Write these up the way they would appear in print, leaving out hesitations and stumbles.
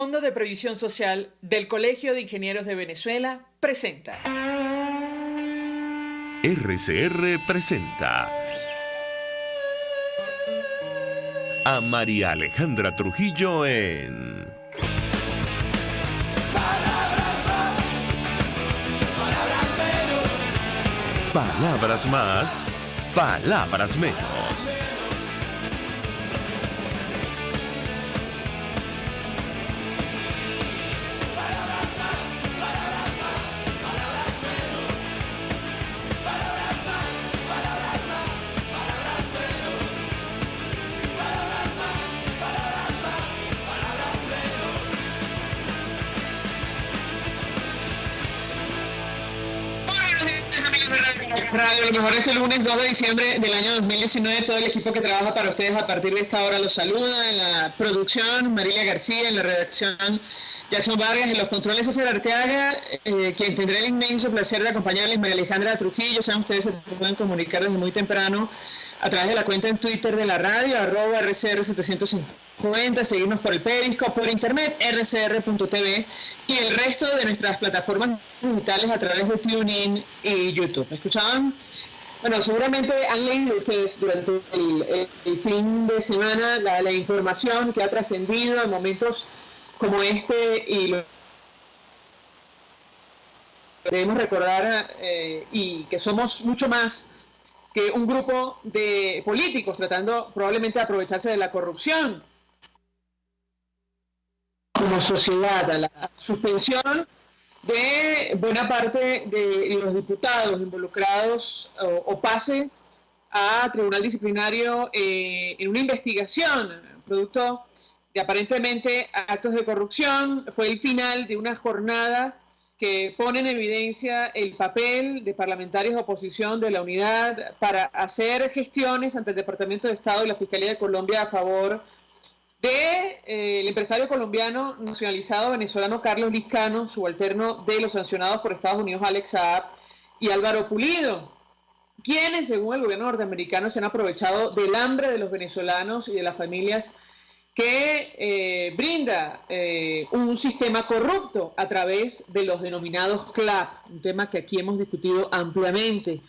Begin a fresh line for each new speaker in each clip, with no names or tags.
Fondo de Previsión Social del Colegio de Ingenieros de Venezuela presenta.
RCR presenta a María Alejandra Trujillo en Palabras más, palabras menos.
Radio, lo mejor este lunes 2 de diciembre del año 2019, todo el equipo que trabaja para ustedes a partir de esta hora los saluda. En la producción, Marilia García; en la redacción, Jackson Vargas; en los controles, César Arteaga, quien tendrá el inmenso placer de acompañarles, María Alejandra Trujillo. Saben ustedes, se pueden comunicar desde muy temprano a través de la cuenta en Twitter de la radio, @RCR750, seguirnos por el Periscope, por internet, rcr.tv, y el resto de nuestras plataformas digitales a través de TuneIn y YouTube. ¿Me escuchaban? Bueno, seguramente han leído ustedes durante el fin de semana la información que ha trascendido en momentos como este, y lo debemos recordar, y que somos mucho más que un grupo de políticos tratando probablemente de aprovecharse de la corrupción. Como sociedad, a la suspensión de buena parte de los diputados involucrados o pase a tribunal disciplinario en una investigación producto de aparentemente actos de corrupción, fue el final de una jornada que pone en evidencia el papel de parlamentarios de oposición de la unidad para hacer gestiones ante el Departamento de Estado y la Fiscalía de Colombia a favor de el empresario colombiano nacionalizado venezolano Carlos Lizcano, subalterno de los sancionados por Estados Unidos Alex Saab y Álvaro Pulido, quienes, según el gobierno norteamericano, se han aprovechado del hambre de los venezolanos y de las familias que brinda un sistema corrupto a través de los denominados CLAP, un tema que aquí hemos discutido ampliamente.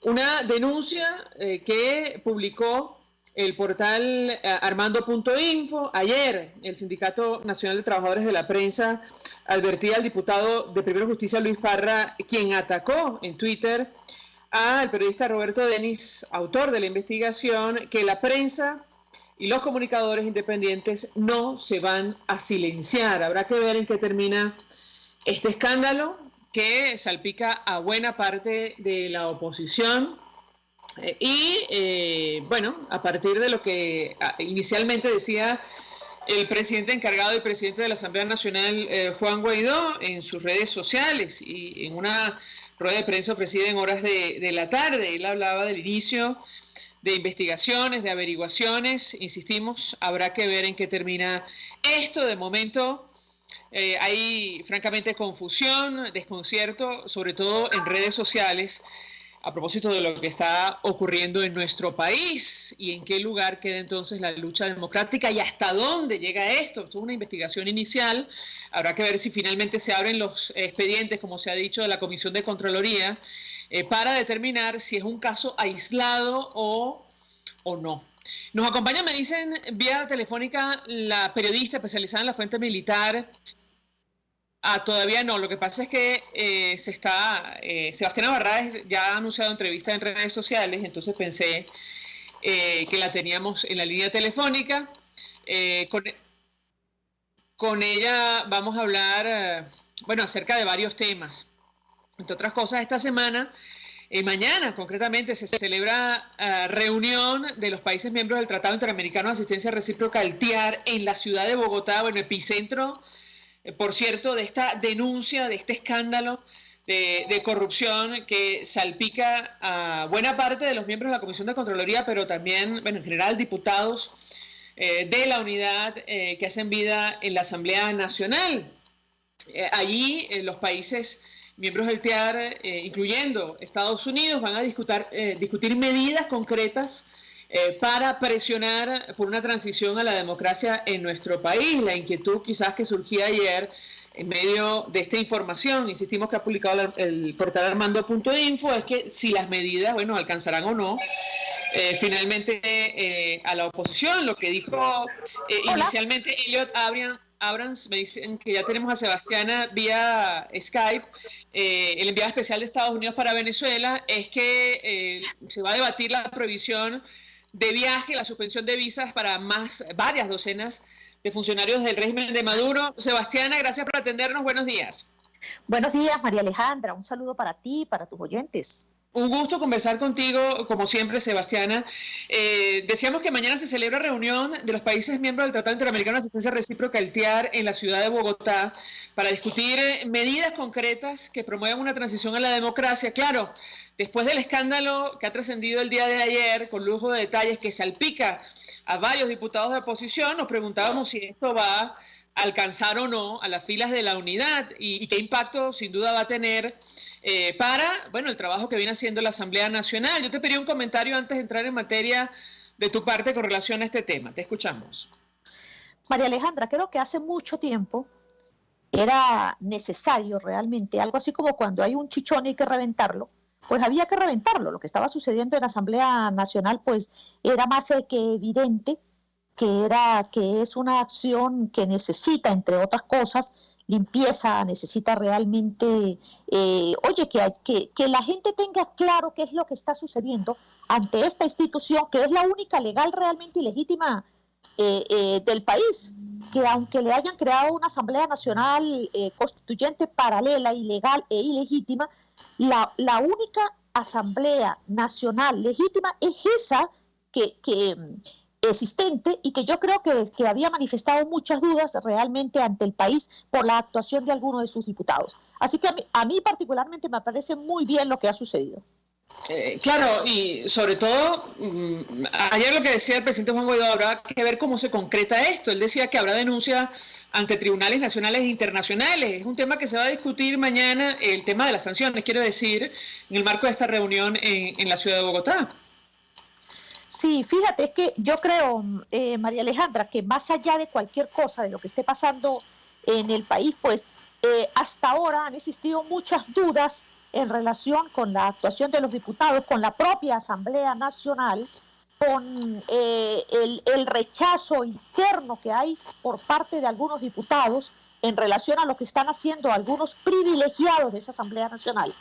Una denuncia que publicó el portal armando.info. Ayer, el Sindicato Nacional de Trabajadores de la Prensa advertía al diputado de Primera Justicia, Luis Parra, quien atacó en Twitter al periodista Roberto Denis, autor de la investigación, que la prensa y los comunicadores independientes no se van a silenciar. Habrá que ver en qué termina este escándalo que salpica a buena parte de la oposición. Bueno, a partir de lo que inicialmente decía el presidente encargado y presidente de la Asamblea Nacional, Juan Guaidó, en sus redes sociales y en una rueda de prensa ofrecida en horas de la tarde, él hablaba del inicio de investigaciones, de averiguaciones. Insistimos, habrá que ver en qué termina esto. De momento hay francamente confusión, desconcierto, sobre todo en redes sociales, a propósito de lo que está ocurriendo en nuestro país y en qué lugar queda entonces la lucha democrática y hasta dónde llega esto. Esto es una investigación inicial. Habrá que ver si finalmente se abren los expedientes, como se ha dicho, de la Comisión de Contraloría, para determinar si es un caso aislado o no. Nos acompaña, me dicen, vía telefónica, la periodista especializada en la fuente militar. Todavía no. Lo que pasa es que Sebastiana Barrades ya ha anunciado entrevista en redes sociales, entonces pensé que la teníamos en la línea telefónica. Con ella vamos a hablar, acerca de varios temas. Entre otras cosas, esta semana, mañana concretamente, se celebra reunión de los países miembros del Tratado Interamericano de Asistencia Recíproca, el TIAR, en la ciudad de Bogotá, epicentro, por cierto, de esta denuncia, de este escándalo de corrupción que salpica a buena parte de los miembros de la Comisión de Contraloría, pero también, en general, diputados de la unidad que hacen vida en la Asamblea Nacional. Allí, los países miembros del TIAR, incluyendo Estados Unidos, van a discutir medidas concretas para presionar por una transición a la democracia en nuestro país. La inquietud quizás que surgía ayer en medio de esta información, insistimos que ha publicado el portal armando.info, es que si las medidas, bueno, alcanzarán o no finalmente a la oposición. Lo que dijo inicialmente Elliot Abrams, me dicen que ya tenemos a Sebastiana vía Skype, el enviado especial de Estados Unidos para Venezuela, es que se va a debatir la prohibición de viaje, la suspensión de visas para varias docenas de funcionarios del régimen de Maduro. Sebastiana, gracias por atendernos, buenos días.
Buenos días, María Alejandra, un saludo para ti y para tus oyentes.
Un gusto conversar contigo, como siempre, Sebastiana. Decíamos que mañana se celebra reunión de los países miembros del Tratado Interamericano de Asistencia Recíproca, el TIAR, en la ciudad de Bogotá, para discutir medidas concretas que promuevan una transición a la democracia. Claro, después del escándalo que ha trascendido el día de ayer, con lujo de detalles que salpica a varios diputados de oposición, nos preguntábamos si esto va a alcanzar o no a las filas de la unidad y qué impacto sin duda va a tener para, bueno, el trabajo que viene haciendo la Asamblea Nacional. Yo te pedí un comentario antes de entrar en materia de tu parte con relación a este tema. Te escuchamos.
María Alejandra, creo que hace mucho tiempo era necesario realmente, algo así como cuando hay un chichón y hay que reventarlo, pues había que reventarlo. Lo que estaba sucediendo en la Asamblea Nacional pues era más que evidente que es una acción que necesita, entre otras cosas, limpieza, necesita realmente, que la gente tenga claro qué es lo que está sucediendo ante esta institución, que es la única legal realmente y legítima del país, que aunque le hayan creado una Asamblea Nacional constituyente paralela, ilegal e ilegítima, la única Asamblea Nacional legítima es esa que existente y que yo creo que había manifestado muchas dudas realmente ante el país por la actuación de algunos de sus diputados. Así que a mí particularmente me parece muy bien lo que ha sucedido.
Claro, y sobre todo, ayer lo que decía el presidente Juan Guaidó, habrá que ver cómo se concreta esto. Él decía que habrá denuncia ante tribunales nacionales e internacionales. Es un tema que se va a discutir mañana, el tema de las sanciones, quiero decir, en el marco de esta reunión en la ciudad de Bogotá.
Sí, fíjate, es que yo creo, María Alejandra, que más allá de cualquier cosa, de lo que esté pasando en el país, pues hasta ahora han existido muchas dudas en relación con la actuación de los diputados, con la propia Asamblea Nacional, con el rechazo interno que hay por parte de algunos diputados en relación a lo que están haciendo algunos privilegiados de esa Asamblea Nacional.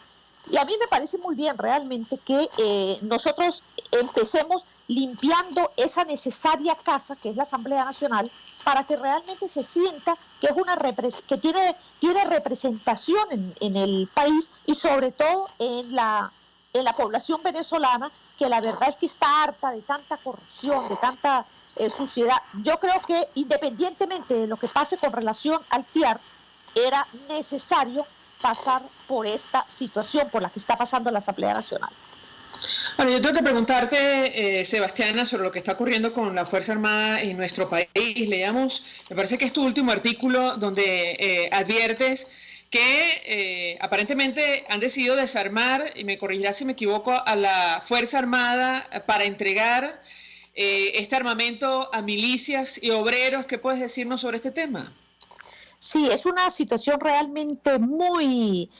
Y a mí me parece muy bien realmente que nosotros empecemos limpiando esa necesaria casa que es la Asamblea Nacional para que realmente se sienta que es que tiene representación en el país y sobre todo en la población venezolana, que la verdad es que está harta de tanta corrupción, de tanta suciedad. Yo creo que independientemente de lo que pase con relación al TIAR, era necesario pasar por esta situación por la que está pasando la Asamblea Nacional.
Bueno, yo tengo que preguntarte, Sebastiana, sobre lo que está ocurriendo con la Fuerza Armada en nuestro país. Leamos, me parece que es tu último artículo donde adviertes que aparentemente han decidido desarmar, y me corregirás si me equivoco, a la Fuerza Armada para entregar este armamento a milicias y obreros. ¿Qué puedes decirnos sobre este tema?
Sí, es una situación realmente muy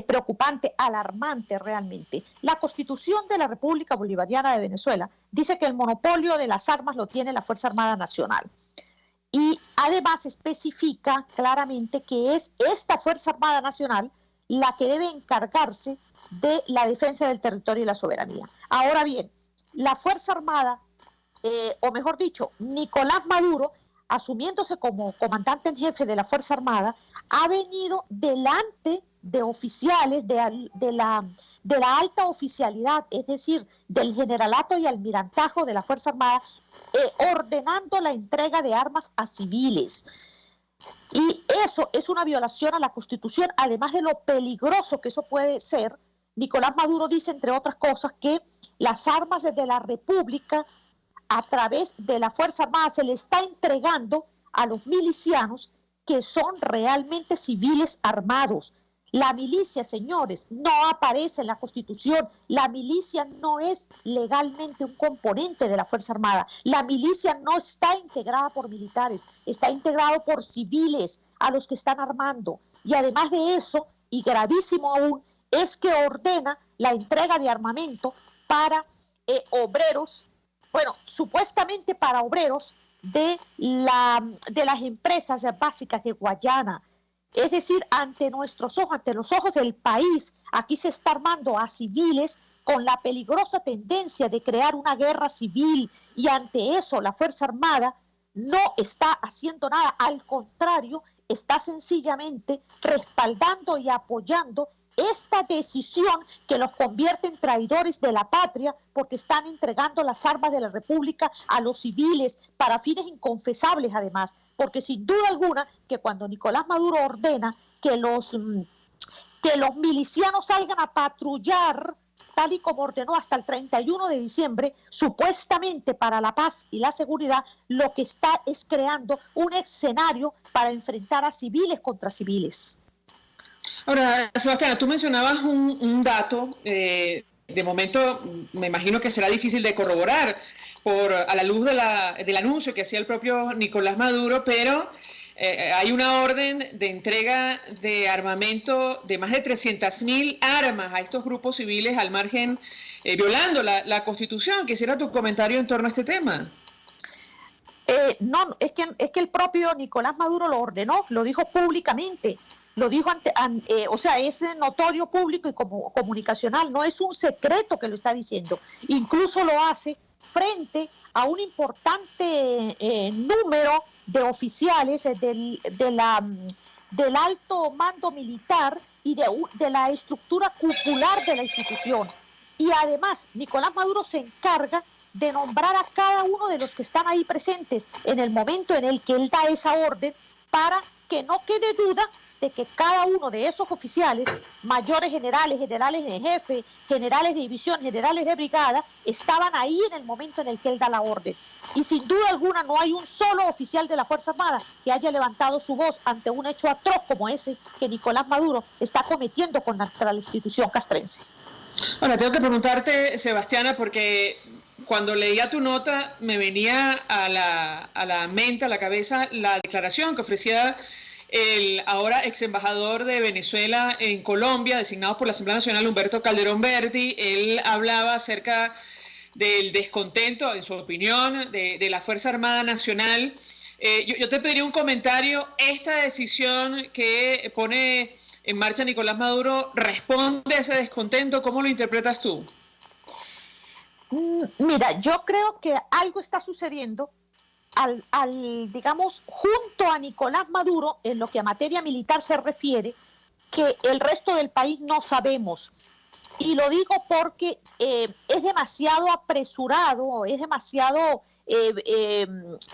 preocupante, alarmante realmente. La Constitución de la República Bolivariana de Venezuela dice que el monopolio de las armas lo tiene la Fuerza Armada Nacional. Y además especifica claramente que es esta Fuerza Armada Nacional la que debe encargarse de la defensa del territorio y la soberanía. Ahora bien, la Fuerza Armada, o mejor dicho, Nicolás Maduro, asumiéndose como comandante en jefe de la Fuerza Armada, ha venido delante de oficiales de la alta oficialidad, es decir, del generalato y almirantajo de la Fuerza Armada, ordenando la entrega de armas a civiles. Y eso es una violación a la Constitución, además de lo peligroso que eso puede ser. Nicolás Maduro dice, entre otras cosas, que las armas desde la República, a través de la Fuerza Armada, se le está entregando a los milicianos que son realmente civiles armados. La milicia, señores, no aparece en la Constitución. La milicia no es legalmente un componente de la Fuerza Armada. La milicia no está integrada por militares, está integrado por civiles a los que están armando. Y además de eso, y gravísimo aún, es que ordena la entrega de armamento para obreros, bueno, supuestamente para obreros de las empresas básicas de Guayana. Es decir, ante nuestros ojos, ante los ojos del país, aquí se está armando a civiles con la peligrosa tendencia de crear una guerra civil, y ante eso la Fuerza Armada no está haciendo nada, al contrario, está sencillamente respaldando y apoyando esta decisión que los convierte en traidores de la patria, porque están entregando las armas de la República a los civiles para fines inconfesables además, porque sin duda alguna que cuando Nicolás Maduro ordena que los milicianos salgan a patrullar, tal y como ordenó hasta el 31 de diciembre, supuestamente para la paz y la seguridad, lo que está es creando un escenario para enfrentar a civiles contra civiles.
Ahora, Sebastián, tú mencionabas un dato, de momento me imagino que será difícil de corroborar a la luz del anuncio que hacía el propio Nicolás Maduro, pero hay una orden de entrega de armamento de más de 300.000 armas a estos grupos civiles al margen, violando la Constitución. Quisiera tu comentario en torno a este tema.
No, es que el propio Nicolás Maduro lo ordenó, lo dijo públicamente. Lo dijo o sea, es notorio, público y comunicacional, no es un secreto que lo está diciendo. Incluso lo hace frente a un importante número de oficiales del alto mando militar y de la estructura cupular de la institución. Y además, Nicolás Maduro se encarga de nombrar a cada uno de los que están ahí presentes en el momento en el que él da esa orden, para que no quede duda de que cada uno de esos oficiales, mayores generales, generales de jefe, generales de división, generales de brigada, estaban ahí en el momento en el que él da la orden. Y sin duda alguna no hay un solo oficial de la Fuerza Armada que haya levantado su voz ante un hecho atroz como ese que Nicolás Maduro está cometiendo contra la institución castrense.
Ahora, tengo que preguntarte, Sebastiana, porque cuando leía tu nota me venía a la mente, a la cabeza, la declaración que ofrecía el ahora ex embajador de Venezuela en Colombia, designado por la Asamblea Nacional, Humberto Calderón Berti. Él hablaba acerca del descontento, en su opinión, de la Fuerza Armada Nacional. Yo te pediría un comentario. ¿Esta decisión que pone en marcha Nicolás Maduro responde a ese descontento? ¿Cómo lo interpretas tú?
Mira, yo creo que algo está sucediendo digamos, junto a Nicolás Maduro, en lo que a materia militar se refiere, que el resto del país no sabemos. Y lo digo porque es demasiado apresurado, es demasiado,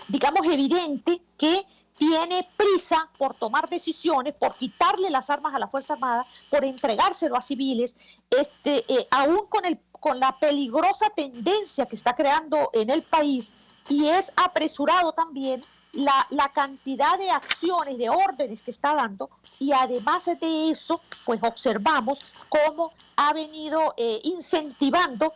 digamos, evidente que tiene prisa por tomar decisiones, por quitarle las armas a la Fuerza Armada, por entregárselo a civiles, aún con la peligrosa tendencia que está creando en el país. Y es apresurado también la cantidad de acciones, de órdenes que está dando, y además de eso, pues observamos cómo ha venido incentivando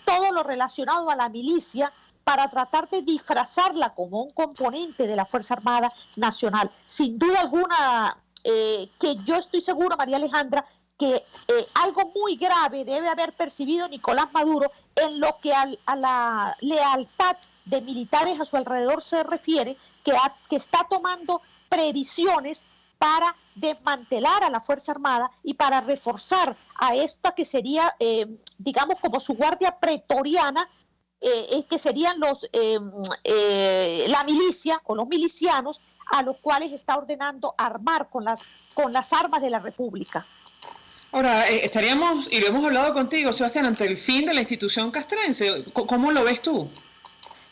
todo lo relacionado a la milicia para tratar de disfrazarla como un componente de la Fuerza Armada Nacional. Sin duda alguna, que yo estoy segura, María Alejandra, que algo muy grave debe haber percibido Nicolás Maduro en lo que a la lealtad de militares a su alrededor se refiere, que está tomando previsiones para desmantelar a la Fuerza Armada y para reforzar a esta que sería, digamos, como su guardia pretoriana, que serían la milicia o los milicianos, a los cuales está ordenando armar con las armas de la República.
Ahora, estaríamos, y lo hemos hablado contigo, Sebastián, ante el fin de la institución castrense. ¿Cómo lo ves tú?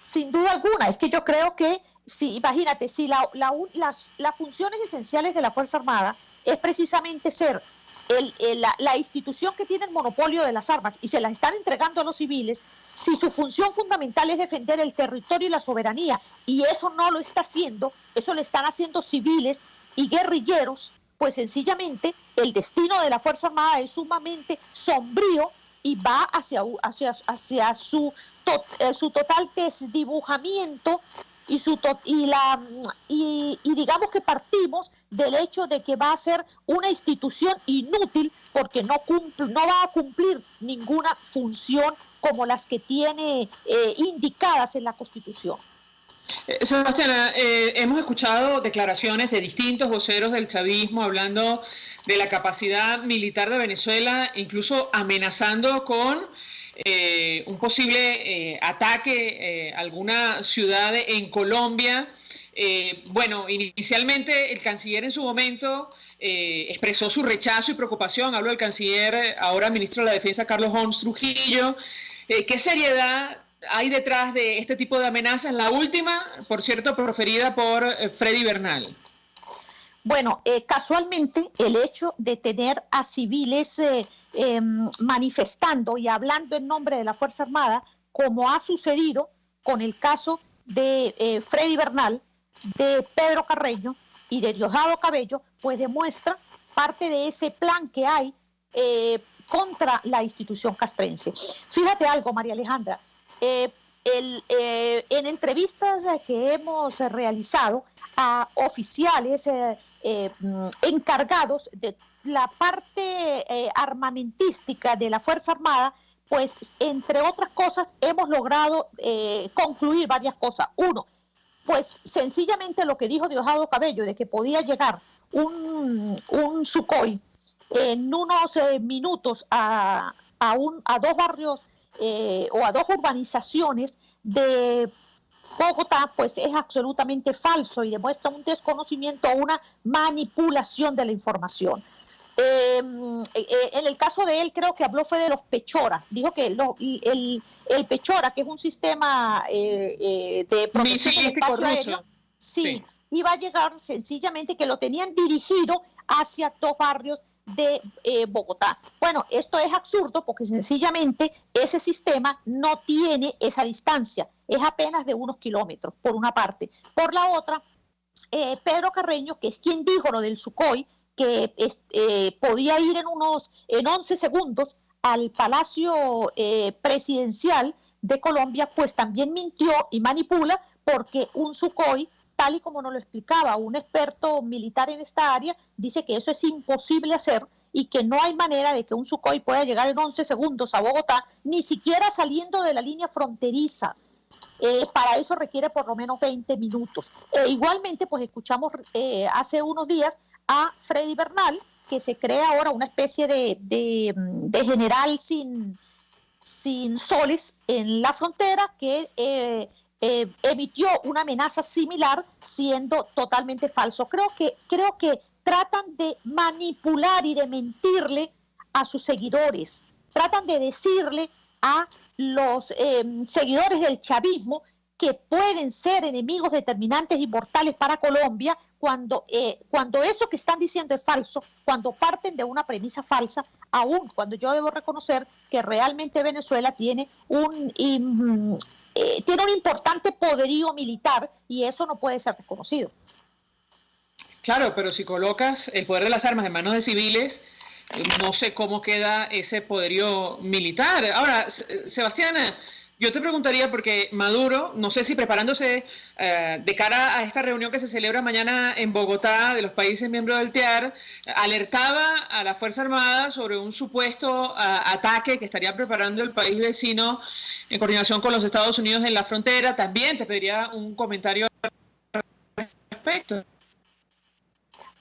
Sin duda alguna, es que yo creo que, imagínate, si las funciones esenciales de la Fuerza Armada es precisamente ser la institución que tiene el monopolio de las armas y se las están entregando a los civiles, si su función fundamental es defender el territorio y la soberanía, y eso no lo está haciendo, eso lo están haciendo civiles y guerrilleros, pues sencillamente el destino de la Fuerza Armada es sumamente sombrío y va hacia su total desdibujamiento y digamos que partimos del hecho de que va a ser una institución inútil porque no va a cumplir ninguna función como las que tiene indicadas en la Constitución.
Sebastiana, hemos escuchado declaraciones de distintos voceros del chavismo hablando de la capacidad militar de Venezuela, incluso amenazando con un posible ataque a alguna ciudad en Colombia. Bueno, inicialmente el canciller en su momento expresó su rechazo y preocupación. Hablo del canciller, ahora ministro de la Defensa, Carlos Holmes Trujillo. ¿Qué seriedad hay detrás de este tipo de amenazas? La última, por cierto, proferida por Freddy Bernal.
Bueno, casualmente el hecho de tener a civiles manifestando y hablando en nombre de la Fuerza Armada, como ha sucedido con el caso de Freddy Bernal, de Pedro Carreño y de Diosdado Cabello, pues demuestra parte de ese plan que hay contra la institución castrense. Fíjate algo, María Alejandra, en entrevistas que hemos realizado a oficiales encargados de la parte armamentística de la Fuerza Armada, pues entre otras cosas hemos logrado concluir varias cosas. Uno, pues sencillamente lo que dijo Diosdado Cabello, de que podía llegar un Sukhoi en unos minutos a dos barrios o a dos urbanizaciones de Bogotá, pues es absolutamente falso y demuestra un desconocimiento o una manipulación de la información. En el caso de él, creo que habló fue de los Pechora. Dijo que el Pechora, que es un sistema de protección del espacio aéreo, sí, iba a llegar sencillamente que lo tenían dirigido hacia dos barrios de Bogotá. Bueno, esto es absurdo porque sencillamente ese sistema no tiene esa distancia, es apenas de unos kilómetros, por una parte. Por la otra, Pedro Carreño, que es quien dijo lo del Sukhoi, que podía ir en 11 segundos al Palacio Presidencial de Colombia, pues también mintió y manipula, porque un Sukhoi, tal y como nos lo explicaba un experto militar en esta área, dice que eso es imposible hacer y que no hay manera de que un Sukhoi pueda llegar en 11 segundos a Bogotá, ni siquiera saliendo de la línea fronteriza. Para eso requiere por lo menos 20 minutos. Igualmente, pues escuchamos hace unos días a Freddy Bernal, que se crea ahora una especie de general sin soles en la frontera, que emitió una amenaza similar, siendo totalmente falso. Creo que tratan de manipular y de mentirle a sus seguidores, tratan de decirle a los seguidores del chavismo que pueden ser enemigos determinantes y mortales para Colombia cuando eso que están diciendo es falso, cuando parten de una premisa falsa, aún cuando yo debo reconocer que realmente Venezuela tiene un importante poderío militar y eso no puede ser reconocido.
Claro, pero si colocas el poder de las armas en manos de civiles, no sé cómo queda ese poderío militar. Ahora, Sebastiana, yo te preguntaría, porque Maduro, no sé si preparándose de cara a esta reunión que se celebra mañana en Bogotá de los países miembros del TEAR, alertaba a la Fuerza Armada sobre un supuesto ataque que estaría preparando el país vecino en coordinación con los Estados Unidos en la frontera. También te pediría un comentario al respecto.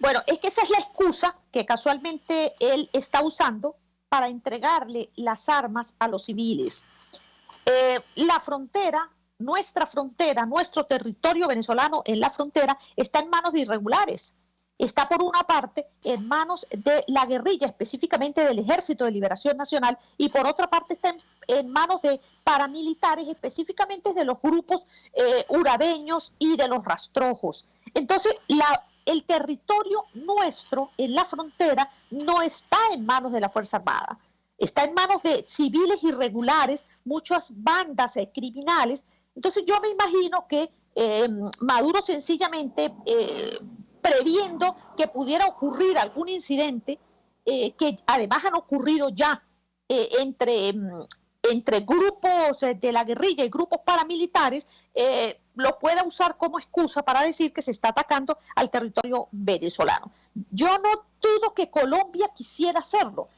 Bueno, es que esa es la excusa que casualmente él está usando para entregarle las armas a los civiles. La frontera, nuestro territorio venezolano en la frontera está en manos de irregulares. Está por una parte en manos de la guerrilla, específicamente del Ejército de Liberación Nacional, y por otra parte está en manos de paramilitares, específicamente de los grupos urabeños y de los rastrojos. Entonces, el territorio nuestro en la frontera no está en manos de la Fuerza Armada. Está en manos de civiles irregulares, muchas bandas criminales. Entonces yo me imagino que Maduro sencillamente previendo que pudiera ocurrir algún incidente, que además han ocurrido ya entre grupos de la guerrilla y grupos paramilitares, lo pueda usar como excusa para decir que se está atacando al territorio venezolano. Yo no dudo que Colombia quisiera hacerlo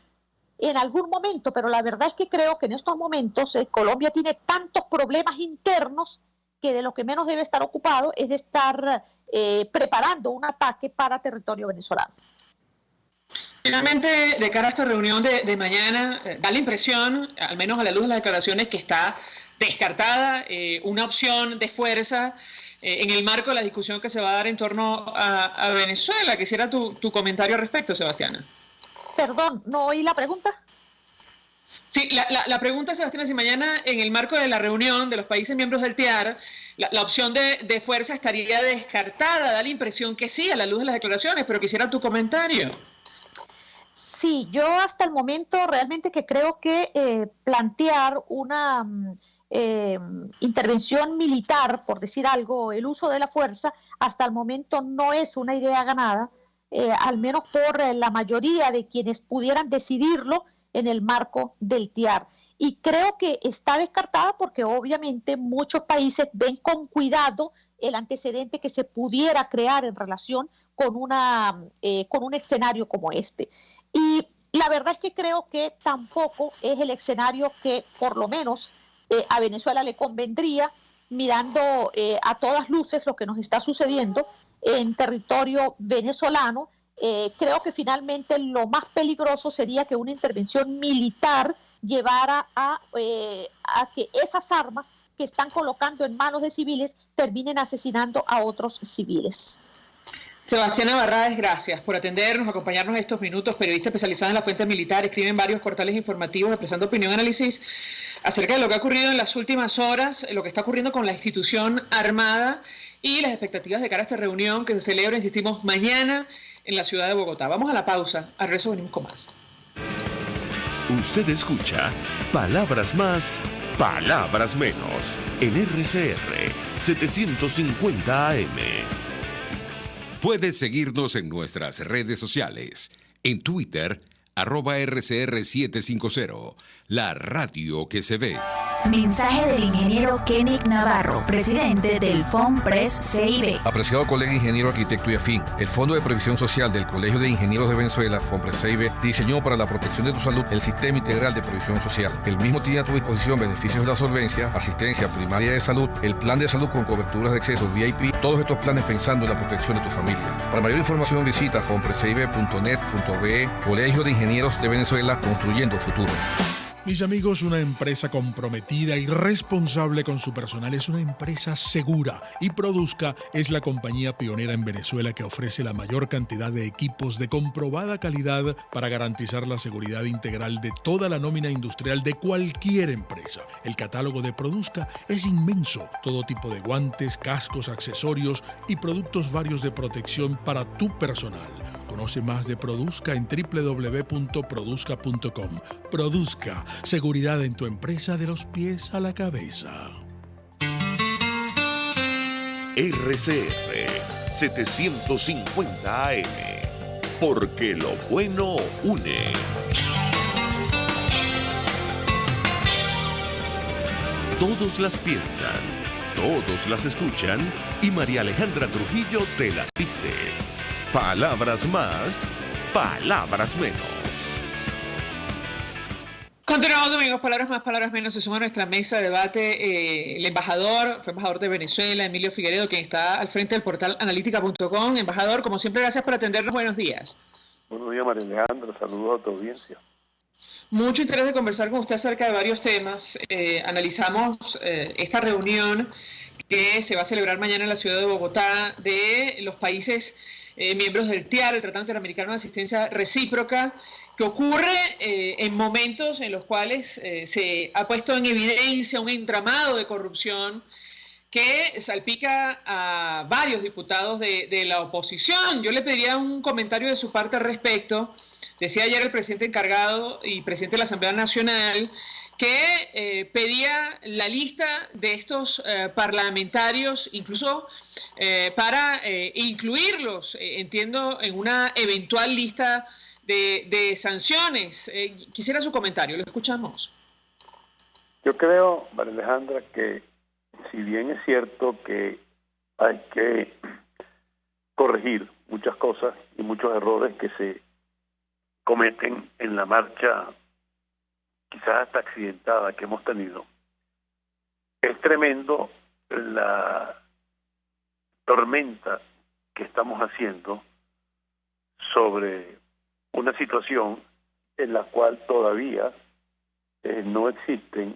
en algún momento, pero la verdad es que creo que en estos momentos Colombia tiene tantos problemas internos que de lo que menos debe estar ocupado es de estar preparando un ataque para territorio venezolano.
Finalmente, de cara a esta reunión de mañana, da la impresión, al menos a la luz de las declaraciones, que está descartada una opción de fuerza en el marco de la discusión que se va a dar en torno a Venezuela. Quisiera tu comentario al respecto, Sebastiana.
Perdón, ¿no oí la pregunta?
Sí, la pregunta, Sebastián, si mañana en el marco de la reunión de los países miembros del TIAR, la opción de fuerza estaría descartada. Da la impresión que sí, a la luz de las declaraciones, pero quisiera tu comentario.
Sí, yo hasta el momento realmente que creo que plantear una intervención militar, por decir algo, el uso de la fuerza, hasta el momento no es una idea ganada, al menos por la mayoría de quienes pudieran decidirlo en el marco del TIAR. Y creo que está descartada porque obviamente muchos países ven con cuidado el antecedente que se pudiera crear en relación con un escenario como este. Y la verdad es que creo que tampoco es el escenario que por lo menos a Venezuela le convendría, mirando a todas luces lo que nos está sucediendo en territorio venezolano. Creo que finalmente lo más peligroso sería que una intervención militar llevara a que esas armas que están colocando en manos de civiles terminen asesinando a otros civiles.
Sebastiana Barrades, gracias por atendernos, acompañarnos estos minutos. Periodista especializada en la fuente militar, escribe en varios portales informativos expresando opinión y análisis acerca de lo que ha ocurrido en las últimas horas, lo que está ocurriendo con la institución armada y las expectativas de cara a esta reunión que se celebra, insistimos, mañana en la ciudad de Bogotá. Vamos a la pausa, al regreso venimos con más.
Usted escucha Palabras Más, Palabras Menos en RCR 750 AM.
Puedes seguirnos en nuestras redes sociales. En Twitter, @RCR750, la radio que se ve.
Mensaje del ingeniero Kenick Navarro, presidente del FOMPRES CIB.
Apreciado colega ingeniero, arquitecto y afín, el Fondo de Previsión Social del Colegio de Ingenieros de Venezuela, FOMPRES CIB, diseñó para la protección de tu salud el Sistema Integral de Previsión Social. El mismo tiene a tu disposición beneficios de la solvencia, asistencia primaria de salud, el plan de salud con coberturas de acceso VIP, todos estos planes pensando en la protección de tu familia. Para mayor información visita fomprescib.net.be, Colegio de Ingenieros de Venezuela, construyendo futuro.
Mis amigos, una empresa comprometida y responsable con su personal es una empresa segura, y Produzca es la compañía pionera en Venezuela que ofrece la mayor cantidad de equipos de comprobada calidad para garantizar la seguridad integral de toda la nómina industrial de cualquier empresa. El catálogo de Produzca es inmenso, todo tipo de guantes, cascos, accesorios y productos varios de protección para tu personal. Conoce más de Produzca en www.produzca.com. Produzca, seguridad en tu empresa de los pies a la cabeza.
RCR 750 AM, porque lo bueno une. Todos las piensan, todos las escuchan y María Alejandra Trujillo te las dice. Palabras más, palabras menos.
Continuamos, amigos. Palabras más, palabras menos. Se suma a nuestra mesa de debate el fue embajador de Venezuela, Emilio Figueredo, quien está al frente del portal analítica.com. Embajador, como siempre, gracias por atendernos. Buenos días.
Buenos días, María Alejandra. Saludos a tu audiencia.
Mucho interés de conversar con usted acerca de varios temas. Analizamos esta reunión que se va a celebrar mañana en la ciudad de Bogotá de los países miembros del TIAR, el Tratado Interamericano de Asistencia Recíproca, que ocurre en momentos en los cuales se ha puesto en evidencia un entramado de corrupción
que salpica a varios diputados de la oposición. Yo le pediría un comentario de su parte al respecto. Decía ayer el presidente encargado y presidente de la Asamblea Nacional que pedía la lista de estos parlamentarios, incluso para incluirlos, entiendo, en una eventual lista de sanciones. Quisiera su comentario, lo escuchamos.
Yo creo, María Alejandra, que si bien es cierto que hay que corregir muchas cosas y muchos errores que se cometen en la marcha, quizás hasta accidentada, que hemos tenido, es tremendo la tormenta que estamos haciendo sobre una situación en la cual todavía no existen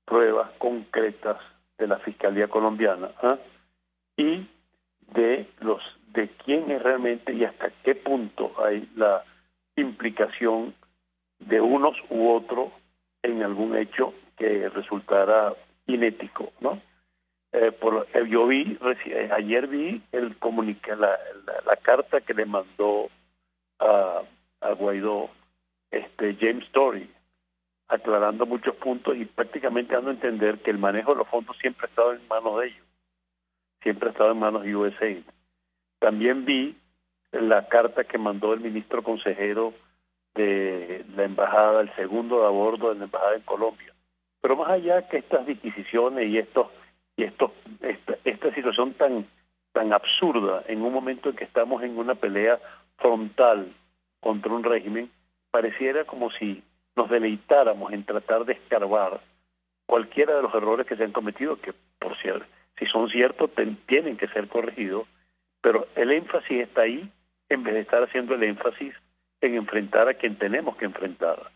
pruebas concretas de la Fiscalía colombiana y de quién es realmente y hasta qué punto hay la implicación de unos u otros en algún hecho que resultara inético, ¿no? Ayer vi el la carta que le mandó a Guaidó James Story, aclarando muchos puntos y prácticamente dando a entender que el manejo de los fondos siempre ha estado en manos de ellos, siempre ha estado en manos de USAID. También vi la carta que mandó el ministro consejero de la embajada, el segundo de a bordo de la embajada en Colombia. Pero más allá que estas disquisiciones y esta situación tan absurda en un momento en que estamos en una pelea frontal contra un régimen, pareciera como si nos deleitáramos en tratar de escarbar cualquiera de los errores que se han cometido, que por cierto, si son ciertos, tienen que ser corregidos, pero el énfasis está ahí en vez de estar haciendo el énfasis en enfrentar a quien tenemos que enfrentar.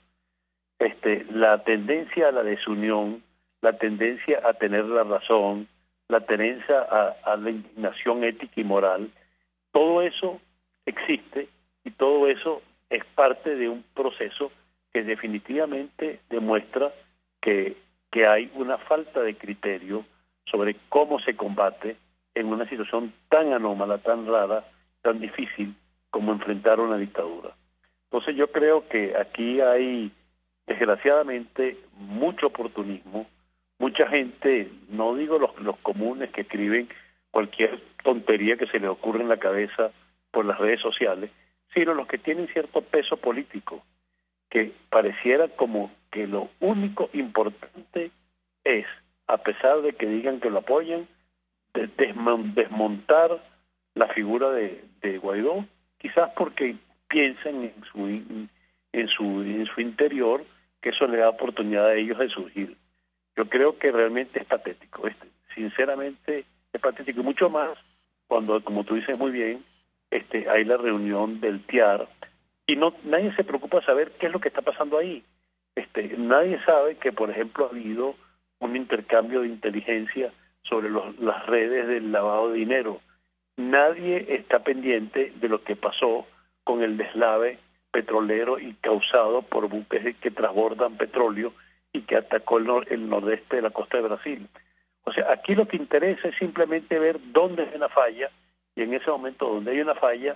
La tendencia a la desunión, la tendencia a tener la razón, la tendencia a la indignación ética y moral, todo eso existe y todo eso es parte de un proceso que definitivamente demuestra que hay una falta de criterio sobre cómo se combate en una situación tan anómala, tan rara, tan difícil como enfrentar una dictadura. Entonces yo creo que aquí hay, desgraciadamente, mucho oportunismo, mucha gente, no digo los comunes que escriben cualquier tontería que se les ocurre en la cabeza por las redes sociales, sino los que tienen cierto peso político, que pareciera como que lo único importante es, a pesar de que digan que lo apoyan, desmontar la figura de Guaidó, quizás porque piensan en su interior que eso le da oportunidad a ellos de surgir. Yo creo que realmente es patético, sinceramente es patético, y mucho más cuando, como tú dices muy bien, hay la reunión del TIAR y nadie se preocupa de saber qué es lo que está pasando ahí. Nadie sabe que, por ejemplo, ha habido un intercambio de inteligencia sobre las redes del lavado de dinero. Nadie está pendiente de lo que pasó con el deslave petrolero y causado por buques que transbordan petróleo y que atacó el nordeste de la costa de Brasil. O sea, aquí lo que interesa es simplemente ver dónde hay una falla y en ese momento donde hay una falla,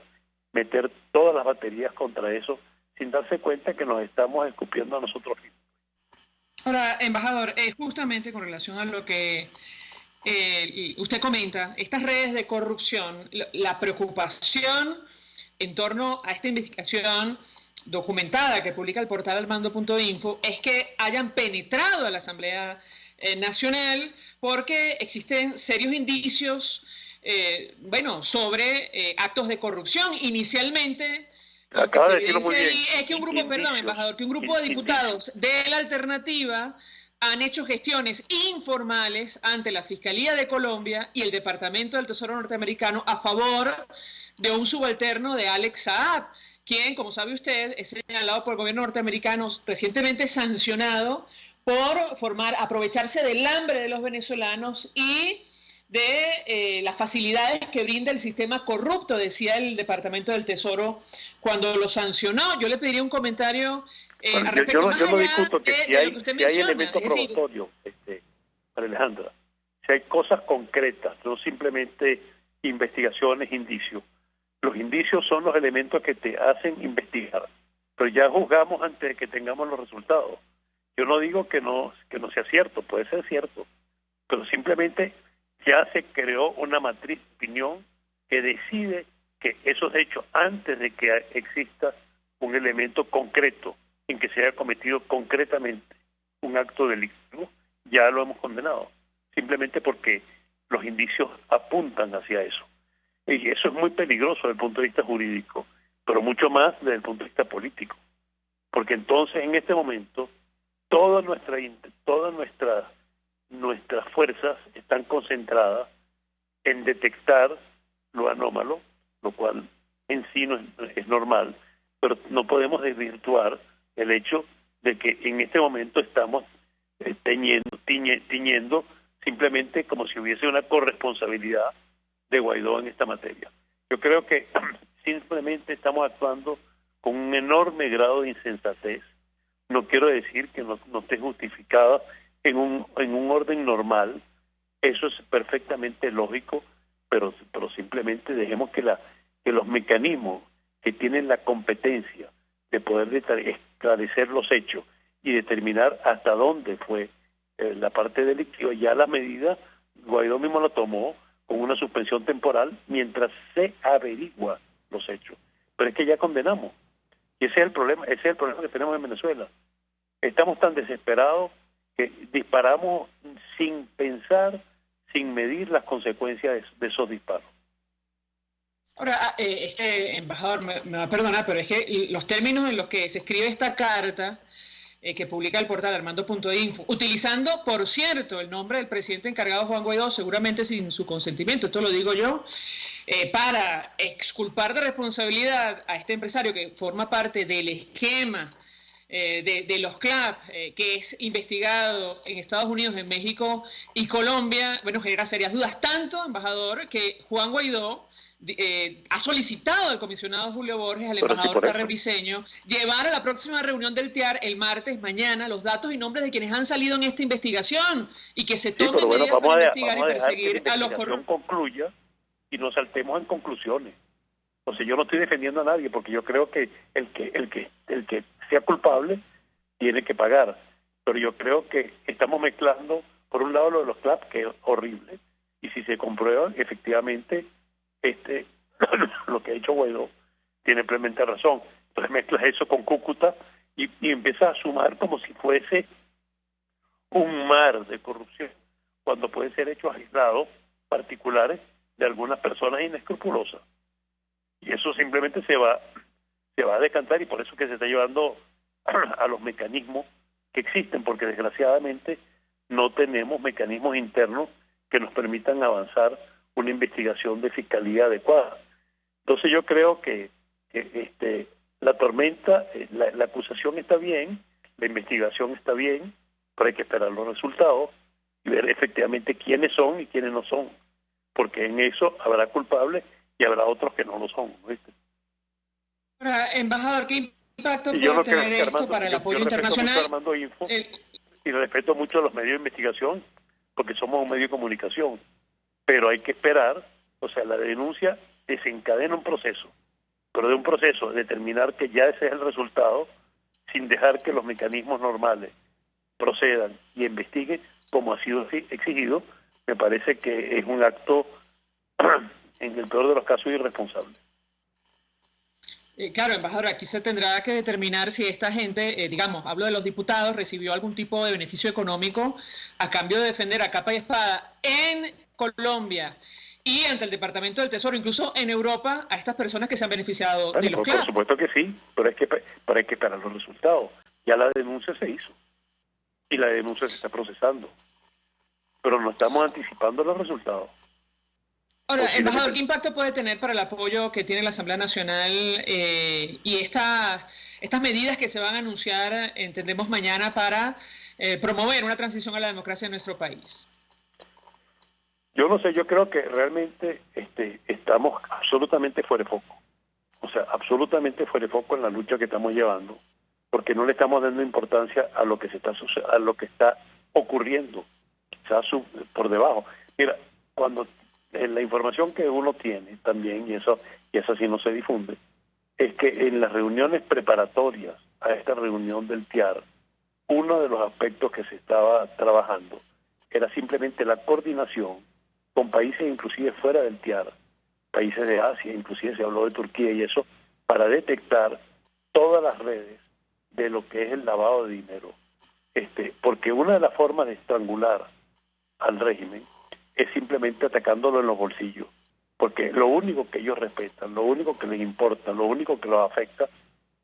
meter todas las baterías contra eso sin darse cuenta que nos estamos escupiendo a nosotros mismos.
Ahora, embajador, justamente con relación a lo que usted comenta, estas redes de corrupción, la preocupación en torno a esta investigación documentada que publica el portal almando.info es que hayan penetrado a la Asamblea Nacional porque existen serios indicios sobre actos de corrupción. Inicialmente, lo que se evidencia ahí es que un grupo, embajador, que un grupo de diputados de la alternativa han hecho gestiones informales ante la Fiscalía de Colombia y el Departamento del Tesoro norteamericano a favor de un subalterno de Alex Saab, quien, como sabe usted, es señalado por el gobierno norteamericano recientemente sancionado por aprovecharse del hambre de los venezolanos y de las facilidades que brinda el sistema corrupto, decía el Departamento del Tesoro cuando lo sancionó. Yo le pediría un comentario al respecto.
Yo no discuto que si hay elementos probatorios, Alejandra, si hay cosas concretas, no simplemente investigaciones, indicios. Los indicios son los elementos que te hacen investigar, pero ya juzgamos antes de que tengamos los resultados. Yo no digo que no sea cierto, puede ser cierto, pero simplemente ya se creó una matriz de opinión que decide que esos hechos, antes de que exista un elemento concreto en que se haya cometido concretamente un acto delictivo, ya lo hemos condenado, simplemente porque los indicios apuntan hacia eso. Y eso es muy peligroso desde el punto de vista jurídico, pero mucho más desde el punto de vista político, porque entonces en este momento todas nuestras fuerzas están concentradas en detectar lo anómalo, lo cual en sí no es normal, pero no podemos desvirtuar el hecho de que en este momento estamos tiñendo simplemente como si hubiese una corresponsabilidad de Guaidó en esta materia. Yo creo que simplemente estamos actuando con un enorme grado de insensatez. No quiero decir que no esté justificada en un orden normal, eso es perfectamente lógico, pero simplemente dejemos que los mecanismos que tienen la competencia de poder esclarecer los hechos y determinar hasta dónde fue la parte delictiva, ya la medida Guaidó mismo la tomó con una suspensión temporal mientras se averigua los hechos. Pero es que ya condenamos. Y ese es el problema que tenemos en Venezuela. Estamos tan desesperados que disparamos sin pensar, sin medir las consecuencias de esos disparos.
Ahora, es que, embajador, me va a perdonar, pero es que los términos en los que se escribe esta carta que publica el portal Armando.info, utilizando, por cierto, el nombre del presidente encargado Juan Guaidó, seguramente sin su consentimiento, esto lo digo yo, para exculpar de responsabilidad a este empresario que forma parte del esquema de los CLAP, que es investigado en Estados Unidos, en México y Colombia, bueno, genera serias dudas, tanto, embajador, que Juan Guaidó ha solicitado al comisionado Julio Borges, al embajador Carrer Briceño, llevar a la próxima reunión del TIAR el martes, mañana, los datos y nombres de quienes han salido en esta investigación y que se tomen medidas para investigar y perseguir a los corruptos.
Concluya y no saltemos en conclusiones. O sea, yo no estoy defendiendo a nadie porque yo creo que el que sea culpable tiene que pagar. Pero yo creo que estamos mezclando, por un lado, lo de los CLAP, que es horrible, y si se comprueba, efectivamente, lo que ha hecho Guaidó tiene plenamente razón. Entonces mezclas eso con Cúcuta y empiezas a sumar como si fuese un mar de corrupción, cuando pueden ser hechos aislados particulares de algunas personas inescrupulosas. Y eso simplemente se va a decantar, y por eso que se está llevando a los mecanismos que existen, porque desgraciadamente no tenemos mecanismos internos que nos permitan avanzar una investigación de fiscalía adecuada. Entonces yo creo que la tormenta, la acusación está bien, la investigación está bien, pero hay que esperar los resultados y ver efectivamente quiénes son y quiénes no son, porque en eso habrá culpables y habrá otros que no lo son, ¿viste?
Ahora, embajador, ¿qué impacto puede tener esto para el apoyo internacional?
Yo respeto mucho a Armando Info y respeto mucho a los medios de investigación, porque somos un medio de comunicación. Pero hay que esperar, o sea, la denuncia desencadena un proceso, pero de un proceso determinar que ya ese es el resultado, sin dejar que los mecanismos normales procedan y investiguen como ha sido exigido, me parece que es un acto, en el peor de los casos, irresponsable.
Claro, embajador, aquí se tendrá que determinar si esta gente, digamos, hablo de los diputados, recibió algún tipo de beneficio económico a cambio de defender a capa y espada en Colombia y ante el Departamento del Tesoro, incluso en Europa, a estas personas que se han beneficiado de los CLAP.
Por supuesto que sí, pero hay que esperar los resultados. Ya la denuncia se hizo y la denuncia se está procesando, pero no estamos anticipando los resultados.
Ahora, embajador, ¿qué impacto puede tener para el apoyo que tiene la Asamblea Nacional y estas medidas que se van a anunciar, entendemos, mañana para promover una transición a la democracia en nuestro país?
Yo no sé, yo creo que realmente estamos absolutamente fuera de foco. O sea, absolutamente fuera de foco en la lucha que estamos llevando, porque no le estamos dando importancia a lo que está ocurriendo. quizás por debajo. Mira, cuando la información que uno tiene también, y eso sí no se difunde, es que en las reuniones preparatorias a esta reunión del TIAR, uno de los aspectos que se estaba trabajando era simplemente la coordinación con países inclusive fuera del TIAR, países de Asia, inclusive se habló de Turquía y eso, para detectar todas las redes de lo que es el lavado de dinero. Porque una de las formas de estrangular al régimen es simplemente atacándolo en los bolsillos, porque lo único que ellos respetan, lo único que les importa, lo único que los afecta